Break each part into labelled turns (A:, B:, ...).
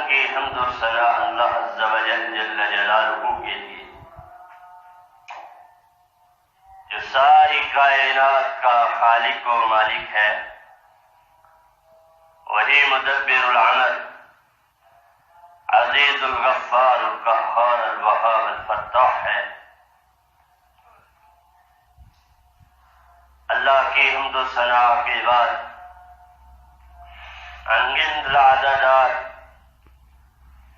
A: کی حمد و ثنا اللہ عز و جل جل جلالہ کے لیے جو ساری کائنات کا خالق و مالک ہے، وہی مدبر العمل، عزیز الغفار القہار الوہاب الفتاح ہے۔ اللہ کی حمد و ثنا کے بعد انگنت العددات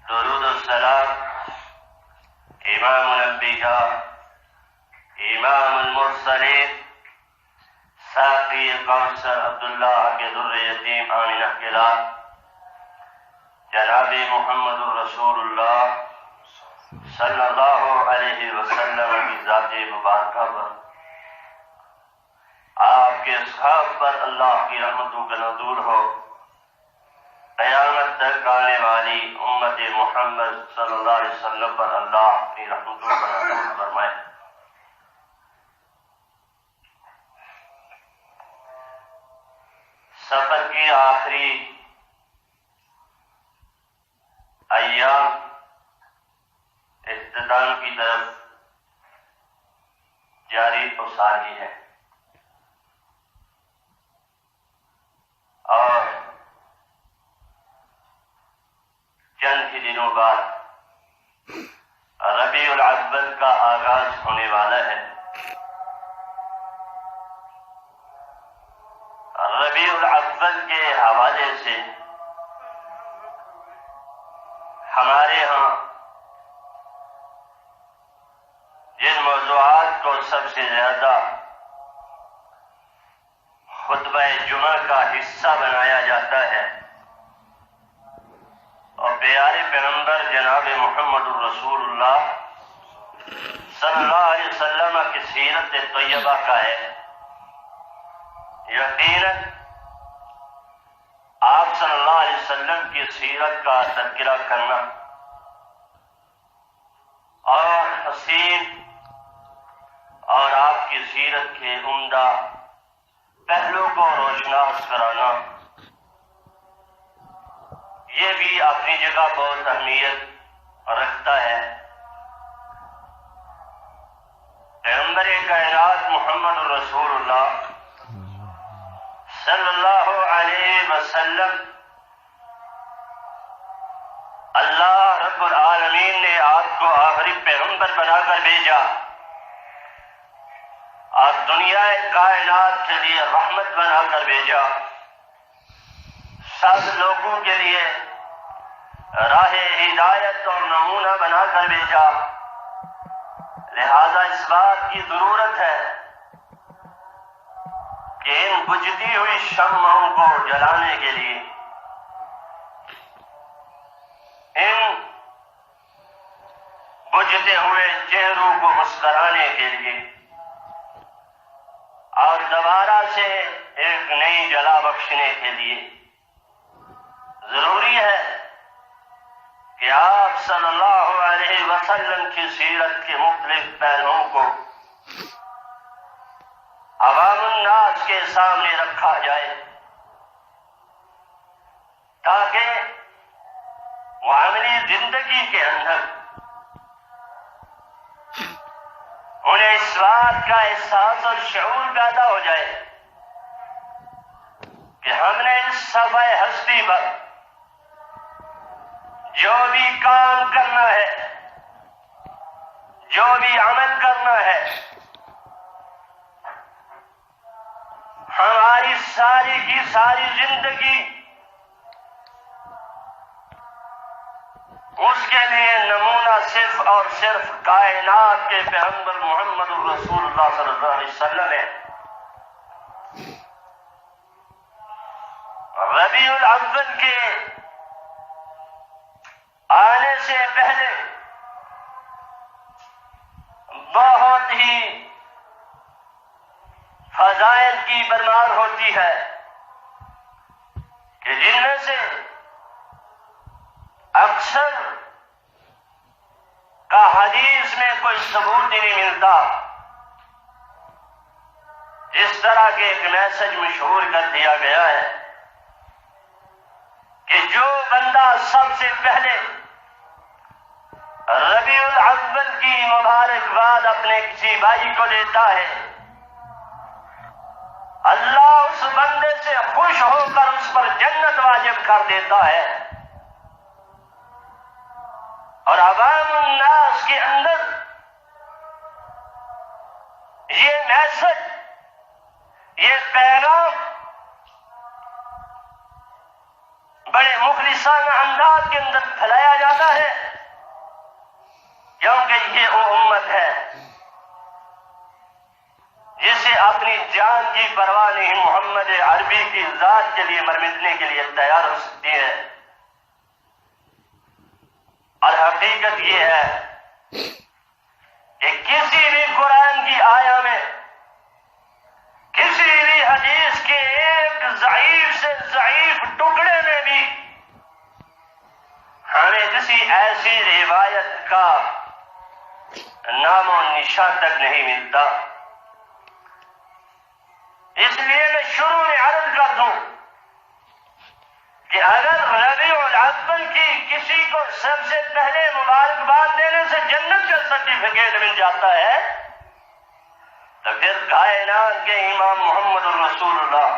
A: درود السلام امام الانبیاء امام المرسلین ساقی کوثر عبداللہ کے در یتیم آمنہ کے لال جناب محمد الرسول اللہ صلی اللہ علیہ وسلم کی ذات مبارکہ پر، آپ کے اصحاب پر اللہ کی رحمتوں کا نزول ہو، قیامت تک آنے والی امت محمد صلی اللہ علیہ وسلم پر اللہ اپنی رحمتوں کا نزول فرمائے۔ سفر کی آخری ایام اختتام کی طرف جاری و ساری ہے، اور چند ہی دنوں بعد ربیع الاول کا آغاز ہونے والا ہے۔ ربیع الاول کے حوالے سے ہمارے ہاں جن موضوعات کو سب سے زیادہ خطبہ جمعہ کا حصہ بنایا جاتا ہے، اور پیارے پیغمبر جناب محمد الرسول اللہ صلی اللہ علیہ وسلم کی سیرت طیبہ کا ہے، یقیناً آپ صلی اللہ علیہ وسلم کی سیرت کا تذکرہ کرنا اور حسین اور آپ کی سیرت کے عمدہ پہلو کو روشناس کرانا، یہ بھی اپنی جگہ بہت اہمیت رکھتا ہے۔ پیغمبر کائنات محمد الرسول اللہ صلی اللہ علیہ وسلم، اللہ رب العالمین نے آپ کو آخری پیغمبر بنا کر بھیجا، اور دنیا کائنات کے لیے رحمت بنا کر بھیجا، سب لوگوں کے لیے راہ ہدایت اور نمونہ بنا کر بھیجا۔ لہذا اس بات کی ضرورت ہے کہ ان بجھتی ہوئی شمعوں کو جلانے کے لیے، ان بجھتے ہوئے چہروں کو مسکرانے کے لیے، اور دوبارہ سے ایک نئی جلا بخشنے کے لیے ضروری ہے کہ آپ صلی اللہ علیہ وسلم کی سیرت کے مختلف پہلوؤں کو عوام الناس کے سامنے رکھا جائے، تاکہ معاملی زندگی کے اندر انہیں اس بات کا احساس اور شعور پیدا ہو جائے کہ ہم نے اس صفحہ ہستی پر جو بھی کام کرنا ہے، جو بھی عمل کرنا ہے، ہماری ساری کی ساری زندگی اس کے لیے نمونہ صرف اور صرف کائنات کے پیغمبر محمد الرسول اللہ صلی اللہ علیہ وسلم ہے۔ ربیع الاول کے آنے سے پہلے بہت ہی فضائل کی برمار ہوتی ہے کہ جن میں سے اکثر کا حدیث میں کوئی ثبوت ہی نہیں ملتا، اس طرح کے ایک میسج مشہور کر دیا گیا ہے کہ جو بندہ سب سے پہلے ربیع الاول کی مبارکباد اپنے کسی بھائی کو دیتا ہے، اللہ اس بندے سے خوش ہو کر اس پر جنت واجب کر دیتا ہے، اور عوام الناس کے اندر یہ میسج، یہ پیغام بڑے مخلصانہ انداز کے اندر پھیلایا جاتا ہے، کیونکہ یہ وہ امت ہے جسے اپنی جان کی پرواہ نہیں، محمد عربی کی ذات کے لیے مر مٹنے کے لیے تیار ہو سکتی ہے۔ اور حقیقت یہ ہے کہ کسی بھی قرآن کی آیا میں، کسی بھی حدیث کے ایک ضعیف سے ضعیف ٹکڑے میں بھی ہمیں کسی ایسی روایت کا نام و نشان تک نہیں ملتا۔ اس لیے میں شروع میں عرض کر دوں کہ اگر ربیع الاول کی کسی کو سب سے پہلے مبارکباد دینے سے جنت کا سرٹیفکیٹ مل جاتا ہے، تو پھر کائنات کے امام محمد الرسول اللہ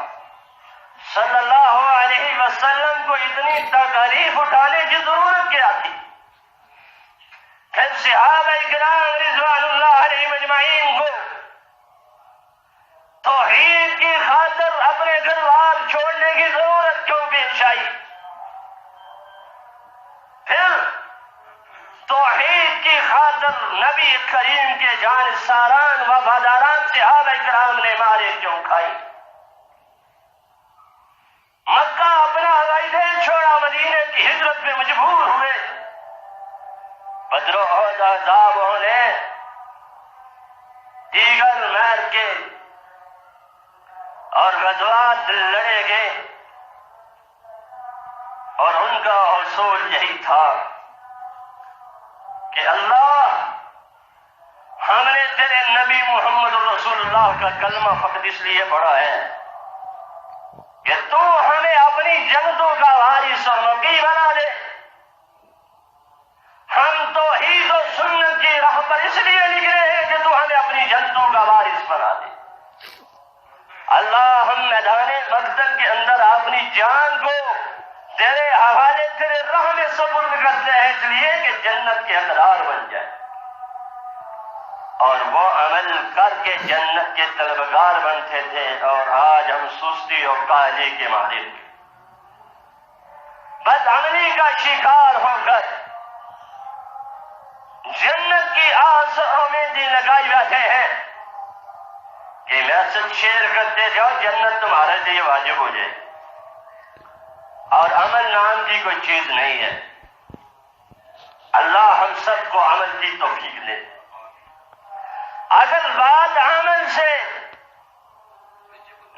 A: صلی اللہ علیہ وسلم کو اتنی تکالیف اٹھانے کی ضرورت کیا تھی؟ پھر صحابہ کرام رضوان اللہ علیہم اجمعین کو توحید کی خاطر اپنے گھر بار چھوڑنے کی ضرورت کیوں پیش آئی؟ پھر توحید کی خاطر نبی کریم کے جانثاران وفاداران صحابہ کرام نے مارے کیوں کھائی؟ مکہ اپنا عقیدہ چھوڑا، مدینے کی ہجرت میں مجبور ہوئے، بدر و احد عذاب ہونے، دیگر میر کے اور غزوات لڑے گئے، اور ان کا حصول یہی تھا کہ اللہ، ہم نے تیرے نبی محمد الرسول اللہ کا کلمہ فقط اس لیے پڑھا ہے کہ تو ہمیں اپنی جنتوں کا وارث اور مقی بنا دے، ہم توحید و سنت کی راہ پر اس لیے نکلے ہیں کہ تو ہمیں اپنی جنتوں کا وارث بنا دے۔ اللہ، ہم میدان مقتل کے اندر اپنی جان کو تیرے حوالے، تیرے راہ میں سپرد کرتے ہیں، اس لیے کہ جنت کے حقدار بن جائے اور وہ عمل کر کے جنت کے طلبگار بنتے تھے، اور آج ہم سستی اور کاہلی کے مالک بدعملی کا شکار ہو کر جنت کی آس اور امیدیں لگائی بیٹھے ہیں کہ میسج شیئر کرتے جاؤ، جنت تمہارے لیے واجب ہو جائے، اور عمل نام کی کوئی چیز نہیں ہے۔ اللہ ہم سب کو عمل کی توفیق دے۔ اگر بات عمل سے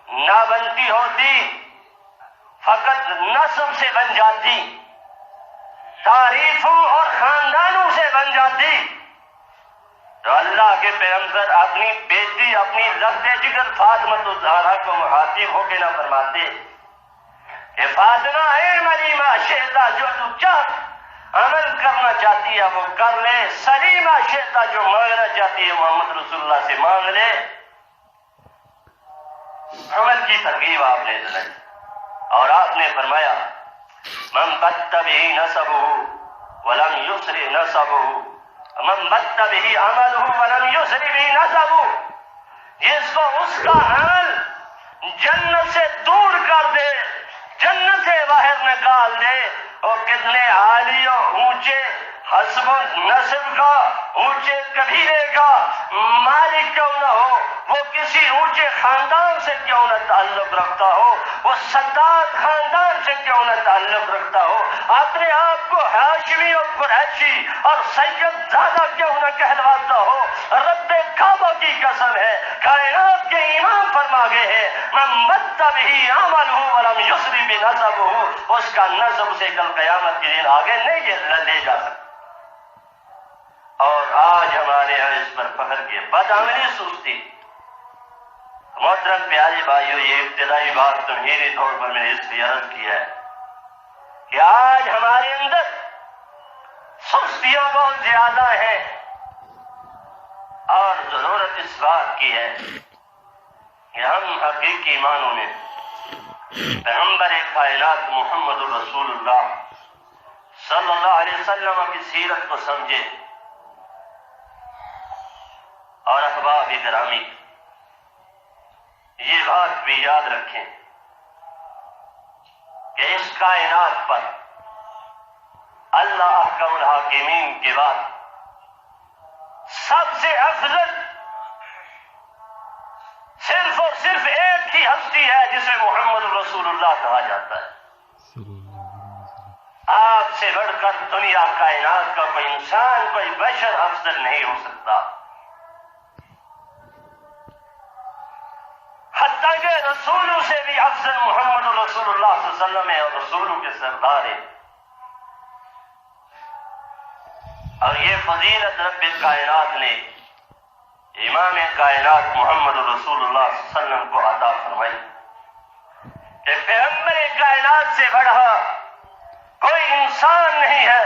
A: نہ بنتی ہوتی، فقط نسب سے بن جاتی، تعریفوں اور خاندانوں سے بن جاتی، تو اللہ کے پیغمبر اپنی بیٹی، اپنی لفظ جگر فاطمہ الزہرا کو مخاطب ہو کے نہ فرماتے کہ فاطمہ اے ملیمہ شہدا، جو تو چاہ عمل کرنا چاہتی ہے وہ کر لے، سلیمہ شہدا، جو مانگنا چاہتی ہے محمد رسول اللہ سے مانگ لے۔ عمل کی ترغیب آپ نے دلائی، اور آپ نے فرمایا من بت به نسبه ولم يسر نسبه من بت به عمله ولم يسر به نسبه، جس کو اس کا عمل جنت سے دور کر دے، جنت سے باہر نکال دے، اور کتنے عالی اور اونچے حسب و نسب کا، اونچے قبیلے کا مالک کیوں نہ ہو، وہ کسی اونچے خاندان سے کیوں نہ تعلق رکھتا ہو، وہ سداد خاندان سے کیوں نہ تعلق رکھتا ہو، اپنے آپ کو ہاشمی اور قریشی اور سید زادہ کیوں نہ کہلواتا ہو، رب کعبہ کی قسم ہے، کائنات کے امام فرما گئے ہیں من بت به عملہ ولم یسر بنسبہ، اس کا نسب سے کل قیامت کے دن آگے نہیں لے جا سکتا۔ اور آج ہمارے یہاں اس پر فخر کی بدعملی سستی۔ محترم پیارے بھائیو، یہ ابتدائی بات تمہیدی طور پر میں نے اس لیے عرض کیا ہے کہ آج اندر سستیاں بہت زیادہ ہیں، اور ضرورت اس بات کی ہے کہ ہم حقیقی معنوں میں پیغمبر کائنات محمد رسول اللہ صلی اللہ علیہ وسلم کی سیرت کو سمجھیں۔ اور احباب گرامی، یہ بات بھی یاد رکھیں کہ اس کائنات پر اللہ احکم الحاکمین کے بعد سب سے افضل صرف اور صرف ایک ہی ہستی ہے جسے محمد رسول اللہ کہا جاتا ہے۔ آپ سے بڑھ کر دنیا کائنات کا کوئی انسان، کوئی بشر افضل نہیں ہو سکتا، حتیٰ کہ رسولوں سے بھی افضل محمد رسول اللہ صلی اللہ علیہ وسلم ہے، اور رسولوں کے سردار ہے۔ اور یہ فضیلت رب کائنات نے امام کائنات محمد رسول اللہ صلی اللہ علیہ وسلم کو عطا فرمائی کہ پیغمبر کائنات سے بڑھا کوئی انسان نہیں ہے۔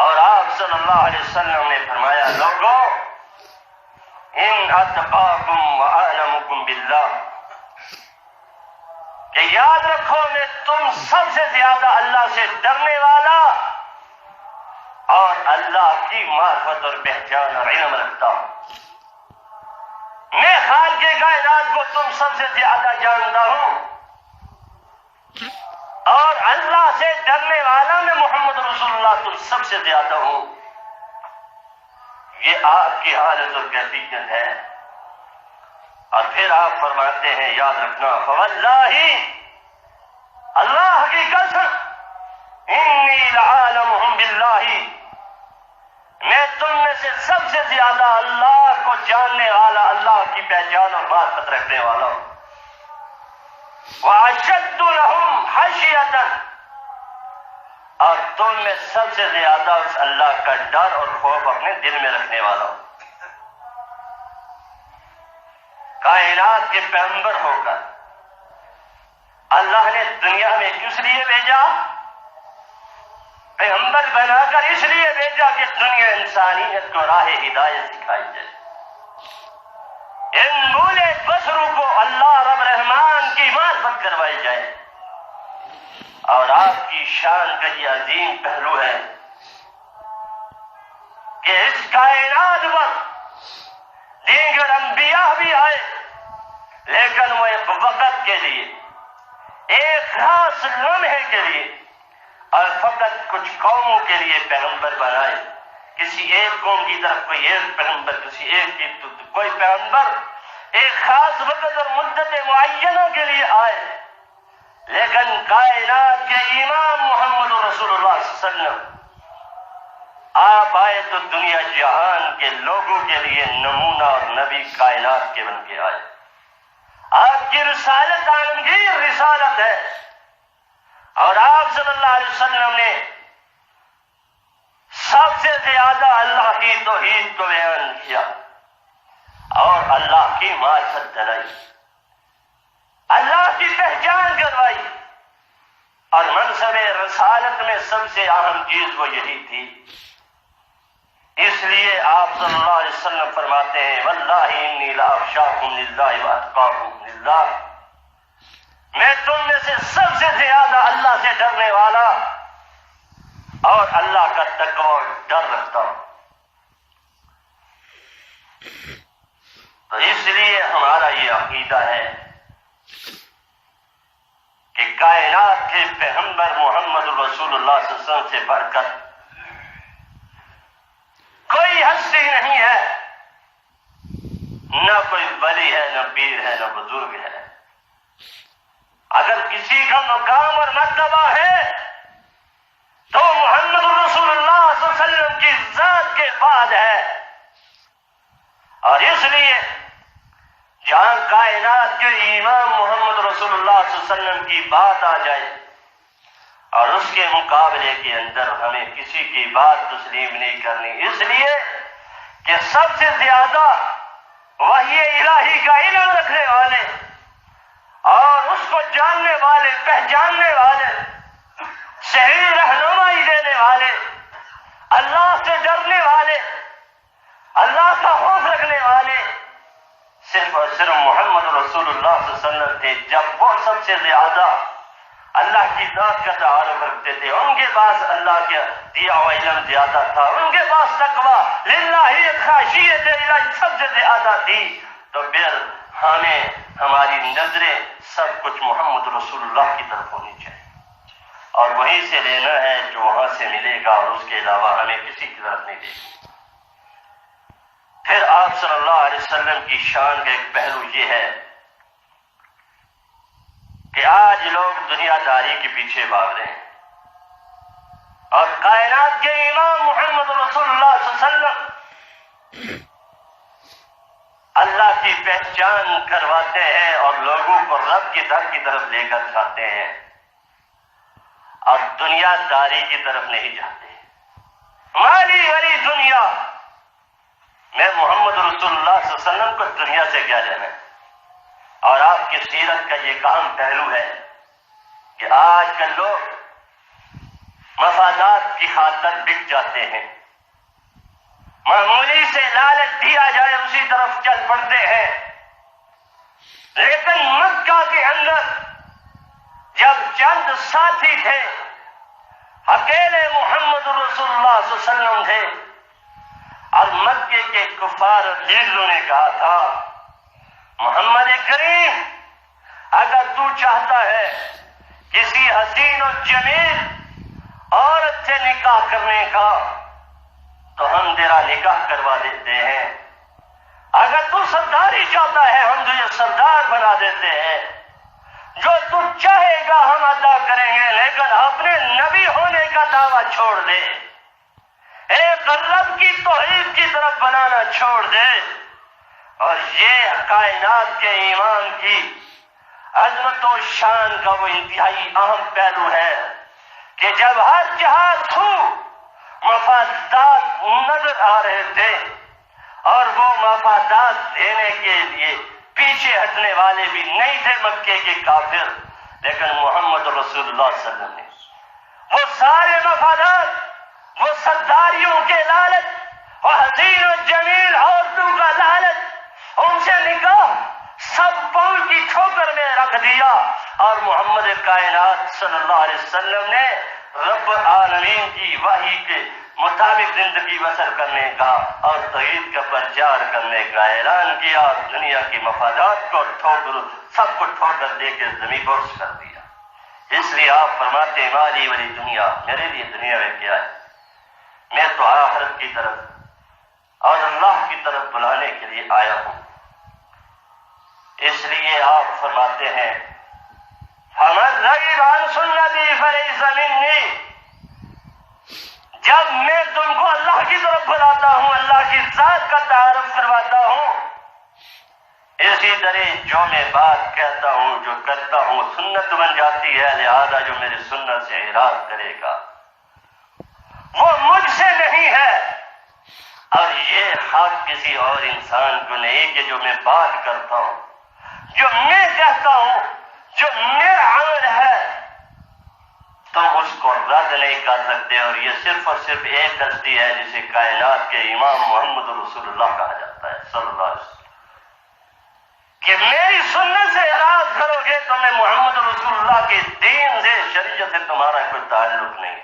A: اور آپ صلی اللہ علیہ وسلم نے فرمایا، لوگوں ان اتقاکم واعلمکم باللہ، کہ یاد رکھو میں تم سب سے زیادہ اللہ سے ڈرنے والا اور اللہ کی معرفت اور پہچان اور علم رکھتا ہوں۔ میں خالق کائنات کو تم سب سے زیادہ جانتا ہوں، اور اللہ سے ڈرنے والا میں محمد رسول اللہ تم سب سے زیادہ ہوں۔ یہ آپ کی حالت اور کیفیت ہے۔ اور پھر آپ فرماتے ہیں، یاد رکھنا، فواللہ، اللہ کی قسم، انی لعالمہم باللہ، میں تم میں سے سب سے زیادہ اللہ کو جاننے والا، اللہ کی پہچان اور معرفت رکھنے والا ہوں۔ وَأَشَدُّ لَهُمْ خَشْيَةً، اور تم میں سب سے زیادہ اس اللہ کا ڈر اور خوف اپنے دل میں رکھنے والا ہوں۔ کائنات کے پیغمبر ہو کر اللہ نے دنیا میں کس لیے بھیجا؟ پیغمبر بنا کر اس لیے بھیجا کہ دنیا انسانیت کو راہ ہدایت سکھائی جائے، ان بولے بشروں کو اللہ رب رحمان کی معرفت کروائی جائے۔ اور آپ کی شان کا یہ عظیم پہلو ہے کہ اس کائنات پر دیگر انبیاء بھی آئے، لیکن وہ ایک وقت کے لیے، ایک خاص لمحے کے لیے، اور فقط کچھ قوموں کے لیے پیغمبر بنائے۔ کسی ایک قوم کی طرف کوئی ایک پیغمبر، کسی ایک کی کوئی پیغمبر ایک خاص وقت اور مدت معینہ کے لیے آئے، لیکن کائنات کے امام محمد رسول اللہ صلی اللہ علیہ وسلم آپ آئے تو دنیا جہان کے لوگوں کے لیے نمونہ اور نبی کائنات کے بن کے آئے۔ آپ کی رسالت عالمگیر رسالت ہے، اور آپ صلی اللہ علیہ وسلم نے سب سے زیادہ اللہ کی توحید کو بیان کیا اور اللہ کی معرفت دلائی، اللہ کی پہچان کروائی۔ اور منصب رسالت میں سب سے اہم چیز وہ یہی تھی۔ اس لیے آپ صلی اللہ علیہ وسلم فرماتے ہیں، واللہ انی لاخشاکم للہ واتقاکم للہ، میں تم میں سے سب سے زیادہ اللہ سے ڈرنے والا اور اللہ کا تقوی اور ڈر رکھتا ہوں۔ تو اس لیے ہمارا یہ عقیدہ ہے کہ کائنات کے پیغمبر محمد رسول اللہ صلی اللہ علیہ وسلم سے بڑھ کر کوئی ہستی نہیں ہے، نہ کوئی ولی ہے، نہ پیر ہے، نہ بزرگ ہے۔ اگر کسی کا مقام اور مرتبہ ہے تو محمد رسول اللہ صلی اللہ علیہ وسلم کی ذات کے بعد ہے۔ اور اس لیے جہاں کائنات کے امام محمد رسول اللہ صلی اللہ علیہ وسلم کی بات آ جائے اور اس کے مقابلے کے اندر ہمیں کسی کی بات تسلیم نہیں کرنی، اس لیے کہ سب سے زیادہ وحی الہی کا علم رکھنے والے اور اس کو جاننے والے، پہچاننے والے، صحیح رہنمائی سے ڈرنے والے، اللہ کا خوف رکھنے والے صرف اور صرف محمد رسول اللہ صلی اللہ علیہ وسلم تھے. جب وہ سب سے زیادہ اللہ کی ذات کا تعارف رکھتے تھے، ان کے پاس اللہ کا دیا ہوا علم زیادہ تھا، ان کے پاس تقویٰ للہ خاشیت الہ سب سے زیادہ تھی، تو پھر ہماری نظریں سب کچھ محمد رسول اللہ کی طرف ہونی چاہیے اور وہیں سے لینا ہے جو وہاں سے ملے گا، اور اس کے علاوہ ہمیں کسی کی طرف نہیں دیکھنا. پھر آپ صلی اللہ علیہ وسلم کی شان کا ایک پہلو یہ ہے کہ آج لوگ دنیا داری کے پیچھے بھاگ رہے ہیں اور کائنات کے امام محمد رسول اللہ صلی اللہ علیہ وسلم اللہ کی پہچان کرواتے ہیں اور لوگوں کو رب کی در کی طرف لے کر جاتے ہیں اور دنیا داری کی طرف نہیں جاتے. مالی والی دنیا میں محمد رسول اللہ صلی اللہ علیہ وسلم کو دنیا سے کیا لینا ہے. اور آپ کی سیرت کا یہ اہم پہلو ہے کہ آج کل لوگ مفادات کی خاطر بک جاتے ہیں، معمولی سے لالچ دیا جائے اسی طرف چل پڑتے ہیں. لیکن مکہ کے اندر جب چند ساتھی تھے، اکیلے محمد رسول اللہ صلی اللہ علیہ وسلم تھے اور مکے کے کفار لیڈروں نے کہا تھا محمد کریم اگر تو چاہتا ہے کسی حسین و جمیل عورت سے نکاح کرنے کا تو ہم تیرا نکاح کروا دیتے ہیں، اگر تو سرداری چاہتا ہے ہم تجھے سردار بنا دیتے ہیں، جو تو چاہے گا ہم ادا کریں گے، لیکن اپنے نبی ہونے کا دعویٰ چھوڑ دے، ایک رب کی توحید کی طرف بنانا چھوڑ دے. اور یہ کائنات کے ایمان کی عظمت و شان کا وہ انتہائی اہم پہلو ہے کہ جب ہر جہاد ہو مفادات نظر آ رہے تھے اور وہ مفادات دینے کے لیے پیچھے ہٹنے والے بھی نہیں تھے مکے کے کافر، لیکن محمد رسول اللہ صلی اللہ علیہ وسلم نے وہ سارے مفادات، وہ سرداریوں کے لالچ، وہ حسین و جمیل عورتوں کا لالچ، ان سے نکاح سب پاؤں کی ٹھوکر میں رکھ دیا اور محمد کائنات صلی اللہ علیہ وسلم نے رب العالمین کی وحی کے مطابق زندگی بسر کرنے کا اور توحید کا پرچار کرنے کا اعلان کیا اور دنیا کی مفادات کو سب کو ٹھوکر دے کے زمین بورس کر دیا. اس لیے آپ فرماتے ہیں مالی والی دنیا، میرے لیے دنیا میں کیا ہے، میں تو آخرت کی طرف اور اللہ کی طرف بلانے کے لیے آیا ہوں. اس لیے آپ فرماتے ہیں فَمَن رَغِبَ عَن سُنَّتِي فَلَيْسَ مِنِّي، جب میں تم کو اللہ کی طرف بلاتا ہوں، اللہ کی ذات کا تعارف کرواتا ہوں، اسی طرح جو میں بات کہتا ہوں جو کرتا ہوں سنت بن جاتی ہے، لہذا جو میری سنت سے اعراض کرے گا وہ مجھ سے نہیں ہے. اور یہ حق کسی اور انسان کو نہیں کہ جو میں بات کرتا ہوں، جو میں کہتا ہوں، جو میرا عمل ہے، تم اس کو رد نہیں کر سکتے. اور یہ صرف اور صرف ایک ہستی ہے جسے کائنات کے امام محمد رسول اللہ کہا جاتا ہے صلی اللہ علیہ وسلم، کہ میری سنت سے اعراض کرو گے تو میں محمد رسول اللہ کے دین سے، شریعت سے تمہارا کوئی تعلق نہیں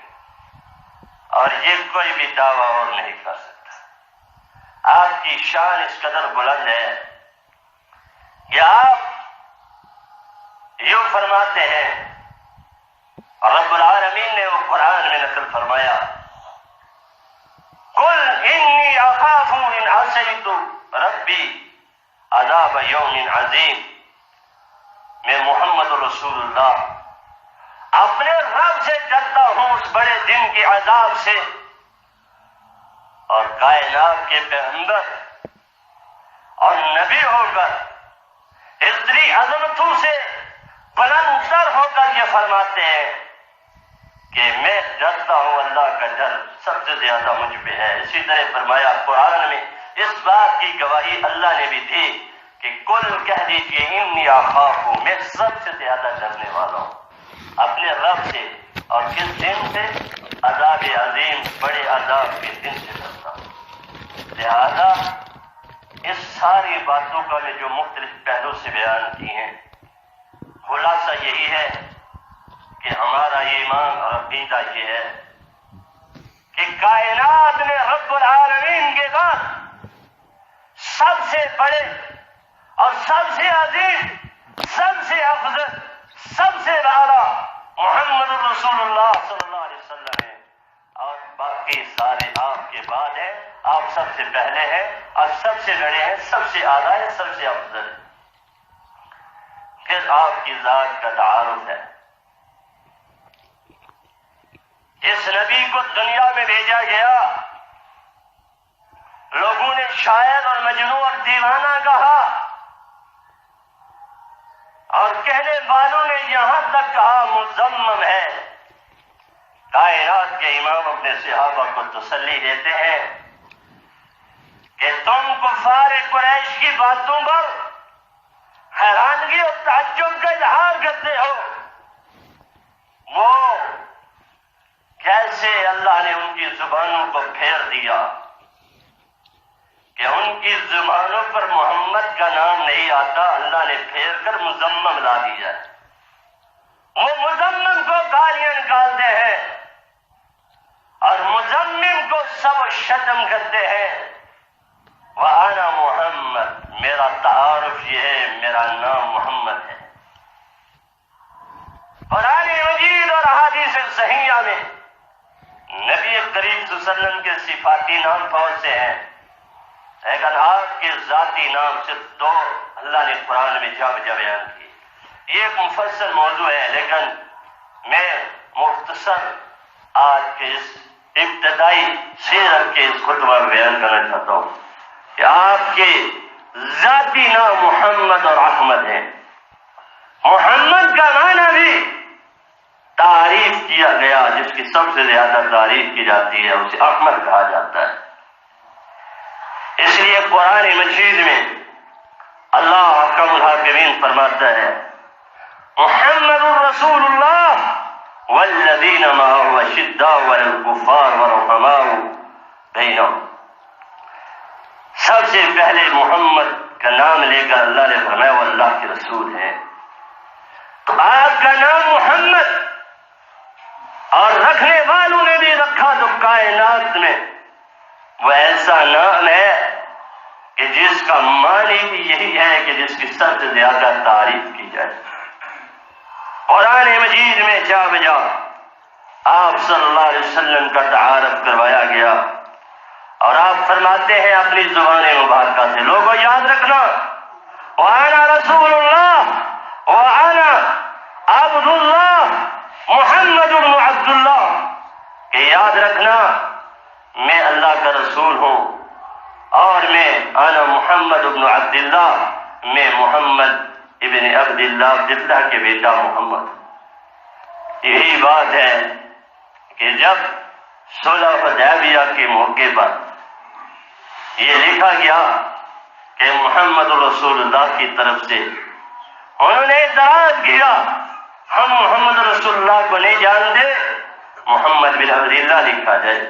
A: اور یہ کوئی بھی دعویٰ اور نہیں کر سکتا. آپ کی شان اس قدر بلند ہے کہ آپ یوں فرماتے ہیں، رب العالمین نے وہ قرآن میں نقل فرمایا قُلْ إِنِّي أَخَافُ إِنْ عَصَيْتُ رَبِّي عَذَابَ يَوْمٍ عَظِيمٍ، میں محمد رسول اللہ اپنے رب سے ڈرتا ہوں اس بڑے دن کے عذاب سے. اور کائنات کے پیغمبر اور نبی ہو کر اتنی عظمتوں سے بلند تر ہو کر یہ فرماتے ہیں کہ میں ڈرتا ہوں، اللہ کا ڈر سب سے زیادہ مجھ پہ ہے. اسی طرح فرمایا قرآن میں اس بات کی گواہی اللہ نے بھی دی کہ کل کہہ دیجیے انی اخاف، میں سب سے زیادہ ڈرنے والا ہوں اپنے رب سے. اور کس دن سے؟ عذاب عظیم، بڑے عذاب کے دن سے ڈرتا ہوں۔ لہذا اس ساری باتوں کا میں جو مختلف پہلو سے بیان کی ہیں، خلاصہ یہی ہے کہ ہمارا ایمان اور عقیدہ یہ ہے کہ کائنات میں رب العالمین کے بعد سب سے بڑے اور سب سے عظیم، سب سے افضل، سب سے اعلیٰ محمد رسول اللہ صلی اللہ علیہ وسلم ہے، اور باقی سارے آپ کے بعد ہیں۔ آپ سب سے پہلے ہیں اور سب سے بڑے ہیں، سب سے اعلیٰ ہے، سب سے افضل ہے۔ پھر آپ کی ذات کا تعارف ہے۔ جس نبی کو دنیا میں بھیجا گیا، لوگوں نے شاعر اور مجنون اور دیوانہ کہا، اور کہنے والوں نے یہاں تک کہا مذمم ہے۔ کائنات کے امام اپنے صحابہ کو تسلی دیتے ہیں کہ تم کفار قریش کی باتوں پر حیرانگی اور تعجب کا اظہار کرتے ہو، وہ کیسے اللہ نے ان کی زبانوں کو پھیر دیا کہ ان کی زبانوں پر محمد کا نام نہیں آتا، اللہ نے پھیر کر مذمم لا دیا۔ وہ مذمم کو گالیاں نکالتے ہیں اور مذمم کو سب شتم کرتے ہیں۔ وَأَنَا محمد، میرا تعارف یہ ہے، میرا نام محمد ہے۔ قرآن مجید اور احادیث صحیحہ میں نبی کریم صلی اللہ علیہ وسلم کے صفاتی نام بہت سے ہیں، لیکن آپ کے ذاتی نام صرف دو اللہ نے قرآن میں جا بجا بیان کی۔ یہ ایک مفصل موضوع ہے، لیکن میں مختصر آج کے اس ابتدائی سیرت کے اس خطبہ میں بیان کرنا چاہتا ہوں کہ آپ کے ذاتی نام محمد اور احمد ہیں۔ محمد کا معنی بھی تعریف کیا گیا، جس کی سب سے زیادہ تعریف کی جاتی ہے اسے احمد کہا جاتا ہے۔ اس لیے قرآن مجید میں اللہ حکم الحاکمین فرماتا ہے محمد الرسول اللہ والذین معه اشداء علی الکفار ورحماء بینہم۔ سب سے پہلے محمد کا نام لے کر اللہ نے فرمایا وہ اللہ کے رسول ہیں۔ تو آپ کا نام محمد اور رکھنے والوں نے بھی رکھا تو کائنات میں وہ ایسا نام ہے کہ جس کا معنی بھی یہی ہے کہ جس کی سب سے زیادہ تعریف کی جائے۔ قرآن مجید میں جا بجا آپ صلی اللہ علیہ وسلم کا تعارف کروایا گیا، اور آپ فرماتے ہیں اپنی زبان مبارکہ سے، لوگوں یاد رکھنا وَأَنَا رَسُولُ اللَّهِ وَأَنَا عَبْدُ اللَّهِ محمد بن عبد اللہ، کہ یاد رکھنا میں اللہ کا رسول ہوں اور میں انا محمد بن عبد اللہ، میں محمد ابن عبد اللہ کے بیٹا محمد۔ یہی بات ہے کہ جب صلح حدیبیہ کے موقع پر یہ لکھا گیا کہ محمد رسول اللہ کی طرف سے انہوں نے اعتراض کیا، ہم محمد رسول اللہ کو نہیں جانتے، محمد بن عبد اللہ لکھا جائے۔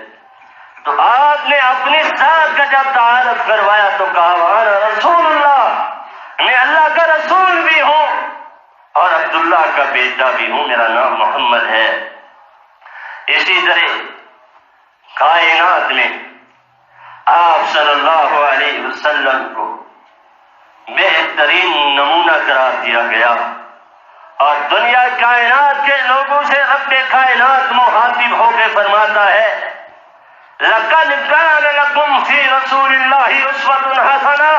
A: تو آپ نے اپنی ذات کا جب تعارف کروایا تو کہا وانا رسول اللہ، میں اللہ کا رسول بھی ہوں اور عبداللہ کا بیٹا بھی ہوں، میرا نام محمد ہے۔ اسی طرح کائنات میں آپ صلی اللہ علیہ وسلم کو بہترین نمونہ قرار دیا گیا، اور دنیا کائنات کے لوگوں سے رب کائنات مخاطب ہو کے فرماتا ہے لَقَدْ كَانَ لَكُمْ فِي رَسُولِ اللَّهِ أُسْوَةٌ حَسَنَةٌ،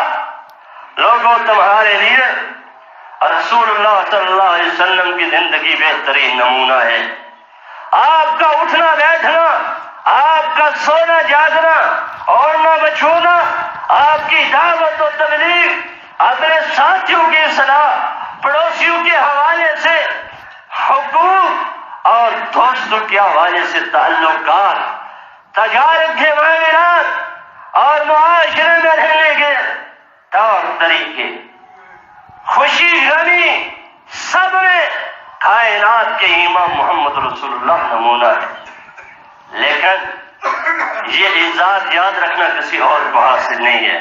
A: لوگوں تمہارے لیے رسول اللہ صلی اللہ علیہ وسلم کی زندگی بہترین نمونہ ہے۔ آپ کا اٹھنا بیٹھنا، آپ کا سونا جاگنا، اوڑھنا بچھونا، آپ کی دعوت و تبلیغ، اپنے ساتھیوں کی اصلاح، پڑوسیوں کے حوالے سے حقوق اور دوستوں کے حوالے سے تعلقات، تجارت کے معاملات اور معاشرے میں رہنے کے طور طریقے، خوشی غمی، سب میں کائنات کے امام محمد رسول اللہ نمونہ ہے۔ لیکن یہ ذات یاد رکھنا کسی اور کو حاصل نہیں ہے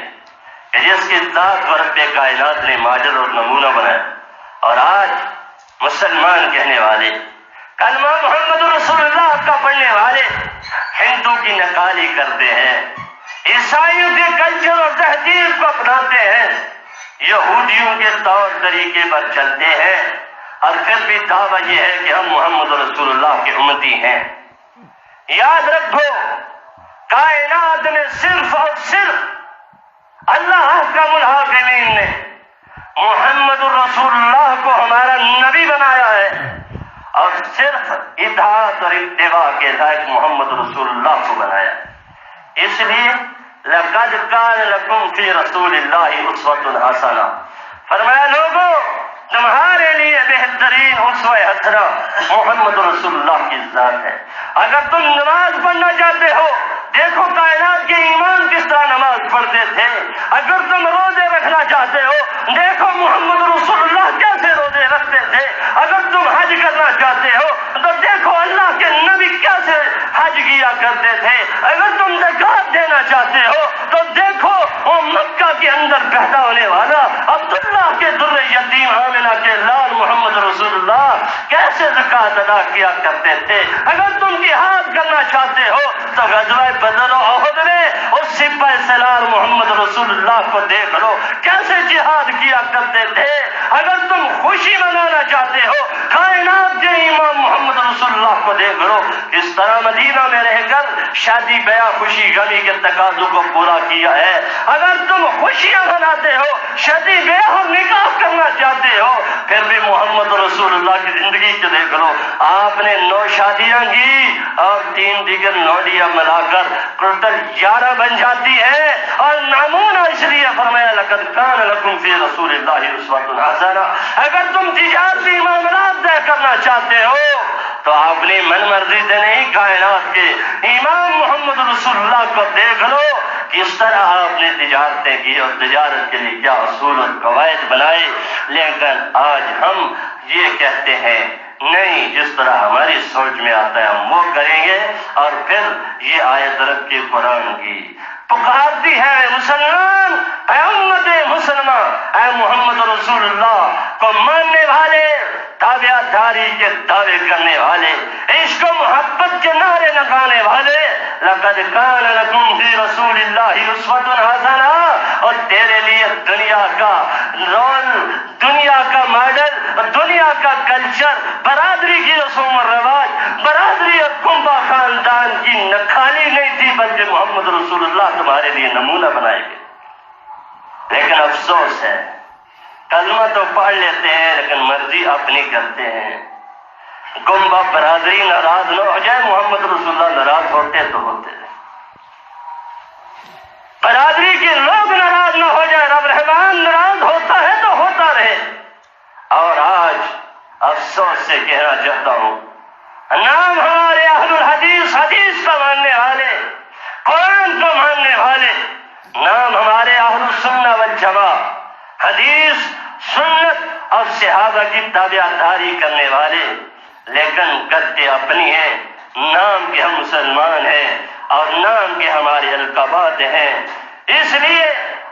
A: کہ جس کی ذات کو رب کائنات نے ماڈل اور نمونہ بنایا. اور آج مسلمان کہنے والے، کلمہ محمد رسول اللہ کا پڑھنے والے ہندو کی نقالی کرتے ہیں، عیسائیوں کے کلچر اور تہذیب کو اپناتے ہیں، یہودیوں کے طور طریقے پر چلتے ہیں، اور پھر بھی دعویٰ یہ ہے کہ ہم محمد رسول اللہ کے امتی ہیں. یاد رکھو، کائنات میں صرف اور صرف اللہ احکم الحاکمین نے محمد رسول اللہ کو ہمارا نبی بنایا ہے، اور صرف اطاعت اور اتباع کے لائق محمد رسول اللہ کو بنایا. اس لیے لقد کان لکم فی رسول اللہ اسوۃ حسنہ، فرمایا لوگوں تمہارے لیے بہترین اسوہ حسنہ محمد رسول اللہ کی ذات ہے. اگر تم نماز پڑھنا چاہتے ہو، دیکھو کائنات کے ایمان کس طرح نماز پڑھتے تھے. اگر تم روزے رکھنا چاہتے ہو، دیکھو محمد رسول اللہ کیسے روزے رکھتے تھے. اگر تم حج کرنا چاہتے ہو تو دیکھو اللہ کے نبی کیسے حج کیا کرتے تھے. اگر تم زکات دینا چاہتے ہو تو دیکھو وہ مکہ کے اندر پیدا ہونے والا عبداللہ کے در یتیم آمنہ کے لال محمد رسول اللہ کیسے زکات ادا کیا کرتے تھے. اگر تم جہاد کرنا چاہتے ہو تو غزوہ بدر و احد میں اس سپہ سالار محمد رسول اللہ کو دیکھ لو کیسے جہاد کیا کرتے تھے. اگر تم خوشی منانا چاہتے ہو، کائنات کے امام محمد رسول اللہ کو دیکھ لو اس طرح مدینہ میں رہ کر شادی بیاہ خوشی غمی کے تقاضوں کو پورا کیا ہے. اگر تم خوشیاں مناتے ہو، شادی بیاہ اور نکاح کرنا چاہتے ہو، پھر بھی محمد رسول اللہ کی زندگی کو دیکھ لو. آپ نے 9 شادیاں کی اور 3 دیگر نوڈیاں ملا کر ٹوٹل 11 بن جاتی ہے. اور نمونہ اس لیے فرمایا لقد کان لکم فی رسول اللہ اسوۃ حسنہ. اگر تم تجارتی معاملات طے کرنا چاہتے ہو تو اپنی من مرضی سے نہیں، کائنات کے امام محمد رسول اللہ کو دیکھ لو کس طرح آپ نے تجارتیں کی اور تجارت کے لیے کیا اصول اور قواعد بنائے. لیکن آج ہم یہ کہتے ہیں نہیں، جس طرح ہماری سوچ میں آتا ہے ہم وہ کریں گے. اور پھر یہ آیت رب کے قرآن کی پکارتی ہے مسلمان، اے امت مسلمہ، اے محمد رسول اللہ کو ماننے والے، تابع داری کے دعوے کرنے والے، عشق و محبت کے نعرے لگانے والے، لقد کان لکم فی رسول اللہ اسوۃ حسنہ. اور تیرے لیے دنیا کا رول، دنیا کا ماڈل، دنیا کا کلچر، برادری کی رسوم و رواج، برادری اور کنبہ خاندان کی نکھالی نہیں تھی، بلکہ محمد رسول اللہ تمہارے لیے نمونہ بنائے گئے. لیکن افسوس ہے، کلمہ تو پڑھ لیتے ہیں لیکن مرضی اپنی کرتے ہیں. کنبہ برادری ناراض نہ ہو جائے، محمد رسول اللہ ناراض ہوتے تو ہوتے، برادری کے لوگ ناراض نہ ہو جائے، رب رحمان ناراض ہوتا ہے تو ہوتا رہے. اور آج افسوس سے کہنا چاہتا ہوں، نام ہمارے اہل الحدیث، حدیث کو ماننے والے، قرآن کو ماننے والے، نام ہمارے اہل السنہ والجماع، حدیث، سنت اور صحابہ کی تابع داری کرنے والے، لیکن کرتے اپنی ہیں. نام کے ہم مسلمان ہیں اور نام کے ہمارے القابات ہیں. اس لیے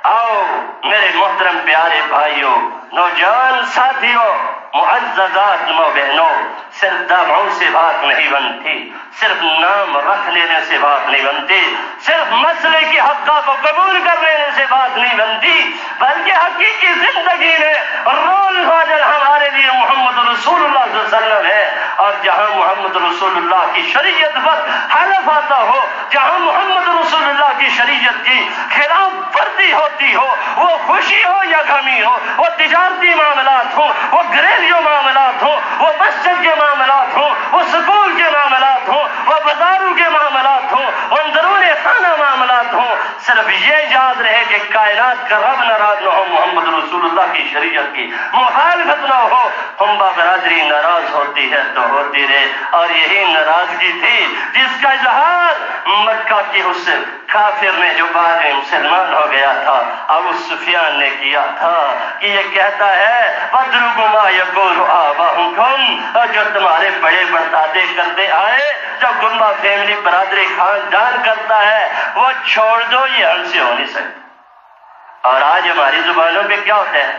A: آؤ میرے محترم پیارے بھائیوں، نوجوان ساتھیوں، معززات ماں بہنوں، صرف دعووں سے بات نہیں بنتی، صرف نام رکھ لینے سے بات نہیں بنتی، صرف مسئلے کی حقہ کو قبول کر لینے سے بات نہیں بنتی، بلکہ حقیقی زندگی میں رول ماڈل ہمارے لیے محمد رسول اللہ صلی اللہ علیہ وسلم ہے. اور جہاں محمد رسول اللہ کی شریعت پر حلف آتا ہو، جہاں محمد رسول اللہ کی شریعت کی خلاف ورزی ہوتی ہو، وہ خوشی ہو یا غمی ہو، وہ تجارتی معاملات ہو، وہ گھریلو معاملات ہو، وہ مسجد کے معاملات ہو، وہ سکول کے معاملات ہو، وہ بازاروں کے معاملات ہو، وہ اندرون خانہ معاملات ہو، صرف یہ یاد رہے کہ کائنات کا رب ناراض نہ ہو، محمد رسول اللہ کی شریعت کی مخالفت نہ ہو. کنبہ برادری ناراض ہوتی ہے تو ہوتی رہے. اور یہی ناراضگی تھی جس کا اظہار مکہ کی اس کافر نے جو بعد میں مسلمان ہو گیا تھا، ابو سفیان نے کیا تھا کہ یہ کہتا ہے وَاتْرُكُوا مَا يَقُولُ آبَاؤُكُمْ، اور جو تمہارے بڑے پردادے کرتے آئے جو گنبا فیملی برادری خاندان کرتا ہے وہ چھوڑ دو، یہ ہم سے ہو نہیں سکتا۔ اور آج ہماری زبانوں پہ کیا ہوتا ہے،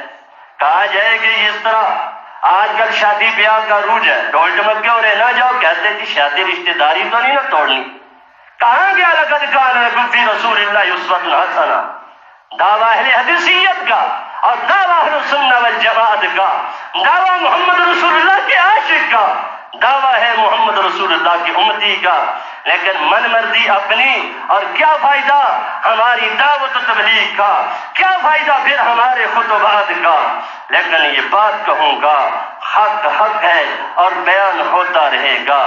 A: کہا جائے کہ اس طرح آج کل شادی بیاہ کا روج ہے، ڈھول ڈمکے ہو رہے نہ جاؤ، کہتے جی شادی رشتہ داری تو نہیں نہ توڑنی۔ کہاں گیا لقد کان لکم فی رسول اللہ اسوۃ حسنہ، دعویٰ اہل حدیثیت کا اور دعویٰ اہل سنہ والجماعت کا، دعویٰ محمد رسول اللہ کے عاشق کا، دعویٰ ہے محمد رسول اللہ کی امتی کا، لیکن من مرضی اپنی، اور کیا فائدہ ہماری دعوت و تبلیغ کا، کیا فائدہ پھر ہمارے خطبات کا۔ لیکن یہ بات کہوں گا، حق حق ہے اور بیان ہوتا رہے گا۔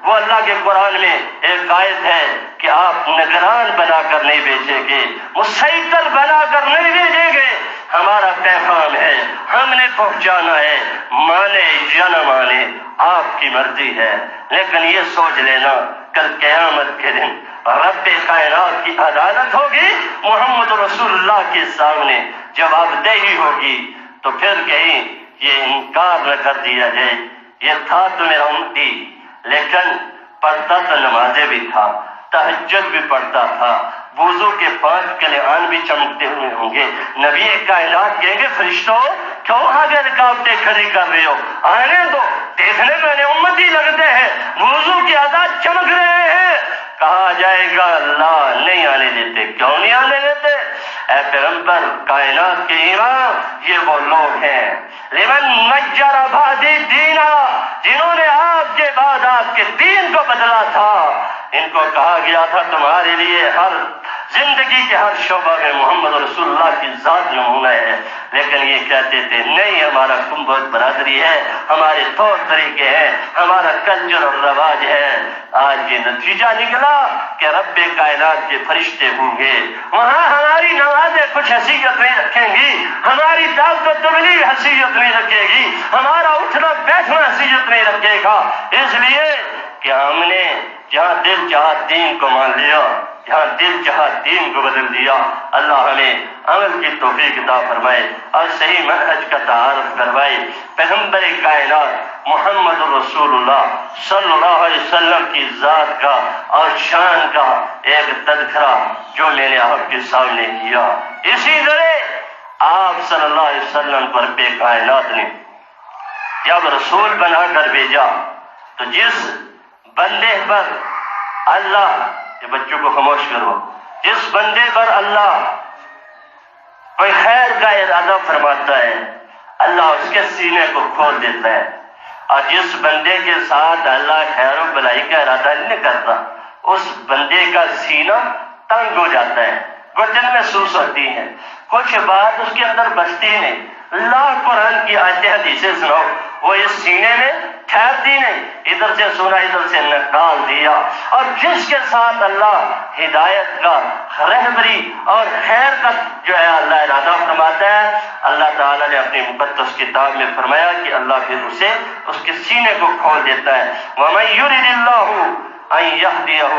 A: وہ اللہ کے قرآن میں ایک آیت ہے کہ آپ نگران بنا کر نہیں بھیجیں گے، مسیطر بنا کر نہیں بھیجیں گے، ہمارا پیغام ہے، ہم نے پہنچانا ہے، مانے یا نہ مانے آپ کی مرضی ہے۔ لیکن یہ سوچ لینا کل قیامت کے دن رب کائنات کی عدالت ہوگی، محمد رسول اللہ کے سامنے جواب دہی ہوگی، تو پھر کہیں یہ انکار نہ کر دیا جائے یہ تھا تو میرا امتی، لیکن پڑھتا تو نمازیں بھی تھا، تہجد بھی پڑھتا تھا، وضو کے 5 قلیان بھی چمکتے ہوئے ہوں گے۔ نبی کائنات کہیں گے فرشتوں کیوں آگے رکاوٹیں کھڑی کر رہے ہو، آنے دو، دیکھنے میں امتی لگتے ہیں، وضو کی ادا چمک رہے ہیں۔ کہا جائے گا اللہ نہیں آنے دیتے، کیوں نہیں آنے دیتے؟ اے پیغمبر کائنات کے امام، یہ وہ لوگ ہیں لمن نجر بعدی دینا، جنہوں نے آپ کے بعد آپ کے دین کو بدلا تھا۔ ان کو کہا گیا تھا تمہارے لیے ہر زندگی کے ہر شعبہ میں محمد رسول اللہ کی ذات نمونہ ہے، لیکن یہ کہتے تھے نہیں، ہمارا گنبد برادری ہے، ہمارے طور طریقے ہیں، ہمارا کلچر اور رواج ہے۔ آج یہ نتیجہ نکلا کہ رب کائنات کے فرشتے ہوں گے، وہاں ہماری نمازیں کچھ حیثیت نہیں رکھیں گی، ہماری دعوت و تبلیغ حیثیت نہیں رکھے گی، ہمارا اٹھنا بیٹھنا حیثیت نہیں رکھے گا، اس لیے کہ ہم نے جہاں دل چاہا دین کو مان لیا، جہاں دل چاہا دین کو بدل دیا۔ اللہ ہمیں عمل کی توفیق عطا فرمائے اور صحیح منہج کا تعارف کروائے۔ پیغمبر کائنات محمد رسول اللہ صلی اللہ علیہ وسلم کی ذات کا اور شان کا ایک تذکرہ جو میں نے آپ کے سامنے کیا، اسی طرح آپ صلی اللہ علیہ وسلم پر رب کائنات نے جب رسول بنا کر بھیجا تو جس بندے پر اللہ، یہ بچوں کو خاموش کرو، جس بندے پر اللہ کوئی خیر کا ارادہ فرماتا ہے اللہ اس کے سینے کو کھول دیتا ہے، اور جس بندے کے ساتھ اللہ خیر و بلائی کا ارادہ نہیں کرتا اس بندے کا سینہ تنگ ہو جاتا ہے، گھٹن محسوس ہوتی ہے، کچھ بات اس کے اندر بچتی نہیں۔ اللہ قرآن کی آیتیں حدیثیں سناؤ، وہ اس سینے میں ٹھہرتی نہیں، ادھر سے سنا ادھر سے نکال دیا۔ اور جس کے ساتھ اللہ ہدایت کا، رہبری اور خیر کا جو ہے اللہ ارادہ فرماتا ہے، اللہ تعالیٰ نے اپنی مقدس کتاب میں فرمایا کہ اللہ پھر اسے اس کے سینے کو کھول دیتا ہے۔ وَمَن يُرِدِ اللَّهُ أَن يَهْدِيَهُ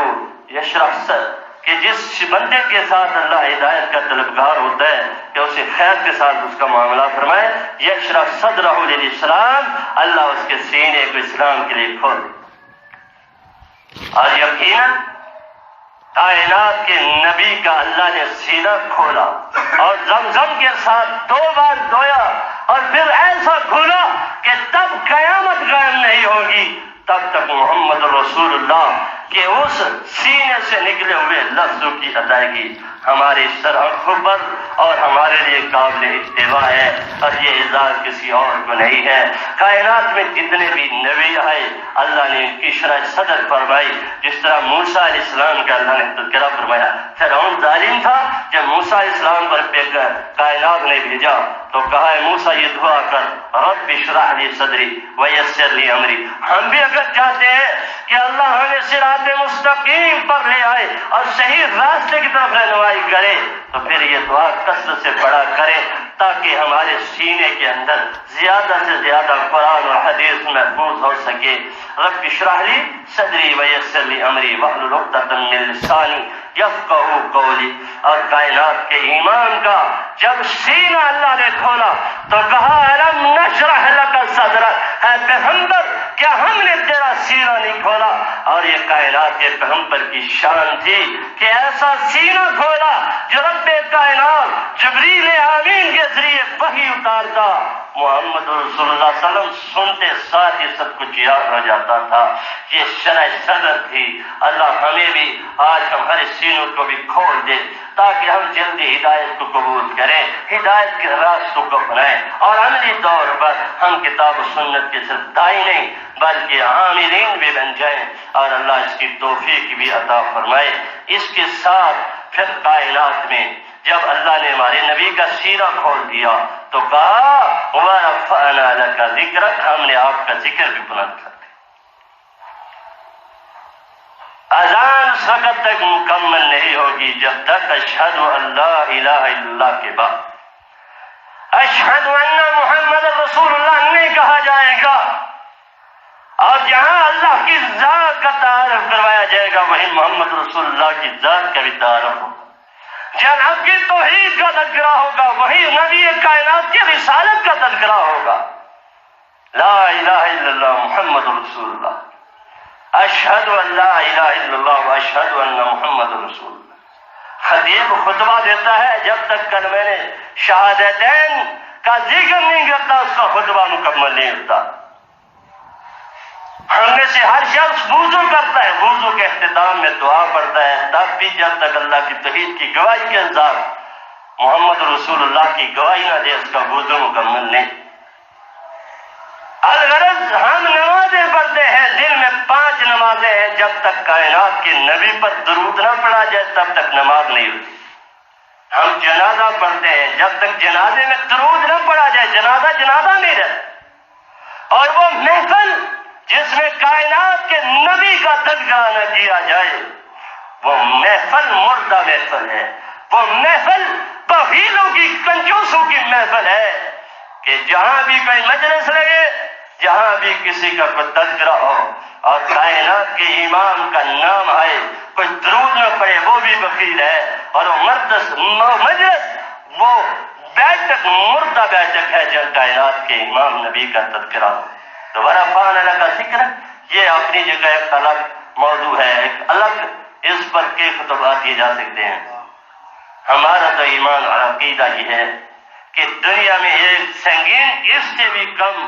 A: يَشْرَحْ صَدْرَهُ، کہ جس بندے کے ساتھ اللہ ہدایت کا طلبگار ہوتا ہے کہ اسے خیر کے ساتھ اس کا معاملہ فرمائے، یشرح صدرہ للاسلام، اللہ اس کے سینے کو اسلام کے لیے کھول دے۔ اور یقیناً کائنات کے نبی کا اللہ نے سینہ کھولا اور زمزم کے ساتھ 2 بار دھویا اور پھر ایسا کھولا کہ تب قیامت قائم نہیں ہوگی تب تک محمد رسول اللہ کہ اس سینے سے نکلے ہوئے لفظوں کی ادائیگی ہمارے سرآنکھوں پر اور ہمارے لیے قابل اتباع ہے، اور یہ اعزاز کسی اور کو نہیں ہے۔ کائنات میں جتنے بھی نبی آئے اللہ نے ان کی شرح صدر فرمائی، جس طرح موسیٰ علیہ السلام کا اللہ نے تذکرہ فرمایا۔ فرعون ظالم تھا، جب موسیٰ علیہ السلام پر کائنات نے بھیجا تو کہا ہے موسیٰ یہ دعا کر رب اشرح لی صدری ویسر لی امری۔ ہم بھی اگر چاہتے ہیں کہ اللہ ہمیں صراط مستقیم پر لے آئے اور صحیح راستے کی طرف رہنمائی کرے تو پھر یہ دعا کثرت سے پڑھا کرے تاکہ ہمارے سینے کے اندر زیادہ سے زیادہ قرآن اور حدیث محفوظ ہو سکے۔ رب اشرح لی صدری ویسر لی امری واحلل عقدۃ من لسانی یفقہوا قولی۔ اور کائنات کے ایمان کا جب سینہ اللہ نے کھولا تو کہا الم نشرح لک صدرک، اے پیغمبر کیا ہم نے تیرا سینہ نہیں کھولا؟ اور یہ کائنات کے پیغمبر کی شان تھی کہ ایسا سینہ کھولا جو رب کائنات جبریل امین کے ذریعے وحی اتارتا، محمد رسول اللہ صلی اللہ علیہ وسلم سنتے ساتھ یہ سب کچھ یاد ہو جاتا تھا۔ یہ شرح صدر تھی۔ اللہ ہمیں بھی آج ہمارے سینوں کو بھی کھول دے تاکہ ہم جلدی ہدایت کو قبول کریں، ہدایت کے راستوں کو اپنائیں، اور عملی طور پر ہم کتاب و سنت کے صرف دائی نہیں بلکہ عاملین بھی بن جائیں، اور اللہ اس کی توفیق بھی عطا فرمائے۔ اس کے ساتھ پھر کائنات میں جب اللہ نے ہمارے نبی کا سینہ کھول دیا تو کہا وَرَفَعْنَا لَكَ ذِكْرَكَ، ہم نے آپ کا ذکر بھی بلند کر دیا۔ اذان اس وقت تک مکمل نہیں ہوگی جب تک اشہد ان لا الہ الا اللہ کے بعد اشہد ان محمد رسول اللہ نہیں کہا جائے گا، اور جہاں اللہ کی ذات کا تعارف کروایا جائے گا وہیں محمد رسول اللہ کی ذات کا بھی تعارف ہوگا۔ جہاں رب کی توحید کا تذکرہ ہوگا وہیں نبی کائنات کی رسالت کا تذکرہ ہوگا۔ لا الہ الا اللہ محمد رسول اللہ، اشہد ان لا الہ الا اللہ واشہد ان محمد رسول اللہ۔ خطیب خطبہ دیتا ہے، جب تک کلمہ شہادتین کا ذکر نہیں کرتا اس کا خطبہ مکمل نہیں ہوتا۔ ہم میں سے ہر شخص وضو کرتا ہے، وضو کے اختتام میں دعا پڑھتا ہے، تب بھی جب تک اللہ کی توحید کی گواہی کے انسان محمد رسول اللہ کی گواہی نہ دے اس کا وضو مکمل نہیں۔ الغرض ہم نمازیں پڑھتے ہیں، دن میں 5 نمازیں ہیں، جب تک کائنات کے نبی پر درود نہ پڑھا جائے تب تک نماز نہیں ہوتی۔ ہم جنازہ پڑھتے ہیں، جب تک جنازے میں درود نہ پڑھا جائے جنازہ نہیں رہتا۔ اور وہ محفل جس میں کائنات کے نبی کا تذکرہ نہ کیا جائے وہ محفل مردہ محفل ہے، وہ محفل بخیلوں کی، کنجوسوں کی محفل ہے کہ جہاں بھی کوئی مجلس لگے، جہاں بھی کسی کا کوئی تذکرہ ہو اور کائنات کے امام کا نام آئے، کوئی درود نہ پڑے وہ بھی بخیل ہے، اور وہ مجلس وہ بیٹھک مردہ بیٹھک ہے جب کائنات کے امام نبی کا تذکرہ ہو۔ تو وَرَفَعْنَا لَكَ ذِكْرَكَ یہ اپنی جگہ ایک الگ موضوع ہے، ایک الگ اس پر کے خطبات کیے جا سکتے ہیں۔ ہمارا تو ایمان اور عقیدہ یہ ہے کہ دنیا میں ایک سنگین اس سے بھی کم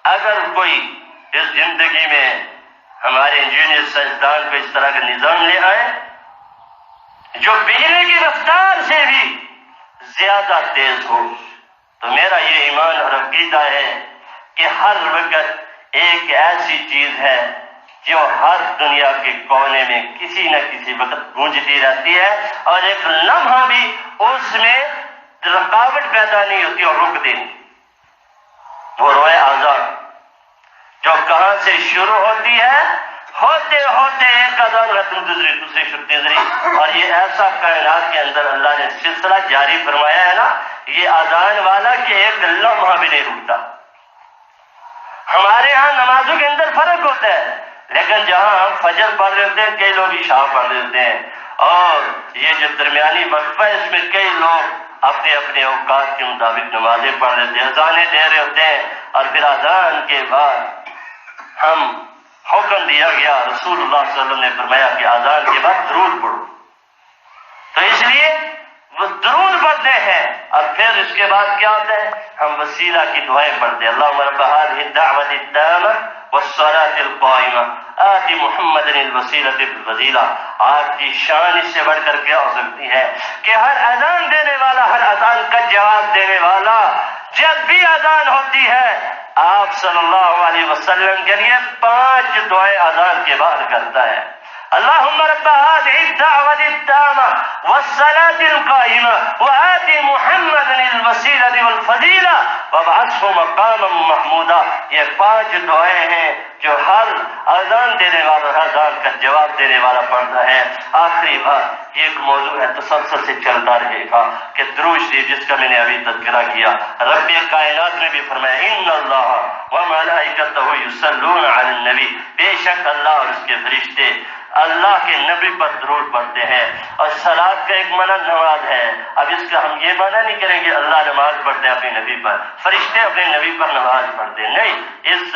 A: اگر کوئی اس زندگی میں ہمارے انجینئر سائنسدان کو اس طرح کا نظام لے آئے جو بجلی کی رفتار سے بھی زیادہ تیز ہو، تو میرا یہ ایمان اور عقیدہ ہے کہ ہر وقت ایک ایسی چیز ہے جو ہر دنیا کے کونے میں کسی نہ کسی وقت گونجتی رہتی ہے، اور ایک لمحہ بھی اس میں رکاوٹ پیدا نہیں ہوتی اور رک دیتی۔ وہ روئے آزاد جو کہاں سے شروع ہوتی ہے، ہوتے ہوتے ایک اذان ختم دوسری شروع تیسری، اور یہ ایسا کائنات کے اندر اللہ نے سلسلہ جاری فرمایا ہے نا، یہ اذان والا کہ ایک لمحہ بھی نہیں رکتا۔ ہمارے ہاں نمازوں کے اندر فرق ہوتا ہے، لیکن جہاں ہم فجر پڑھ رہے ہوتے ہیں کئی لوگ عشاء پڑھ رہے ہوتے ہیں، اور یہ جو درمیانی وقفہ ہے اس میں کئی لوگ اپنے اپنے اوقات کے مطابق نمازیں پڑھ رہے ہوتے ہیں، اذانیں دے رہے ہوتے ہیں، اور پھر اذان کے بعد ہم حکم دیا گیا، رسول اللہ صلی اللہ علیہ وسلم نے فرمایا کہ اذان کے بعد درود پڑھو، تو اس لیے وہ درود پڑھتے ہیں، اور پھر اس کے بعد کیا ہوتا ہے، ہم وسیلہ کی دعائیں پڑھتے ہیں۔ اللہم رب هذه الدعوة التامة والصلاة القائمة آت محمد الوسیلۃ بالفضیلہ۔ آپ کی شان اس سے بڑھ کر کیا ہو سکتی ہے کہ ہر اذان دینے والا، ہر اذان کا جواب دینے والا جب بھی اذان ہوتی ہے آپ صلی اللہ علیہ وسلم کے لیے 5 دعائیں اذان کے بعد کرتا ہے۔ اللهم رب هذه الدعوة التامة والصلاة القائمة وآت محمد الوسيلة والفضيلة وابعثه مقاما محمودا۔ یہ 5 دعائیں ہیں جو ہر اذان دینے والا، ہر اذان کا جواب دینے والا پڑھتا ہے۔ آخری بات، یہ ایک موضوع ہے تسلسل سے چلتا رہے گا کہ درود شریف جس کا میں نے ابھی تذکرہ کیا، رب کائنات نے بھی فرمایا ان اللہ وملائکتہ یصلون علی النبی، بے شک اللہ اور اس کے فرشتے اللہ کے نبی پر درود پڑھتے ہیں۔ اور صلاۃ کا ایک معنی نماز ہے، اب اس کا ہم یہ معنی نہیں کریں گے اللہ نماز پڑھتے ہیں اپنے نبی پر، فرشتے اپنے نبی پر نماز پڑھتے ہیں، نہیں، اس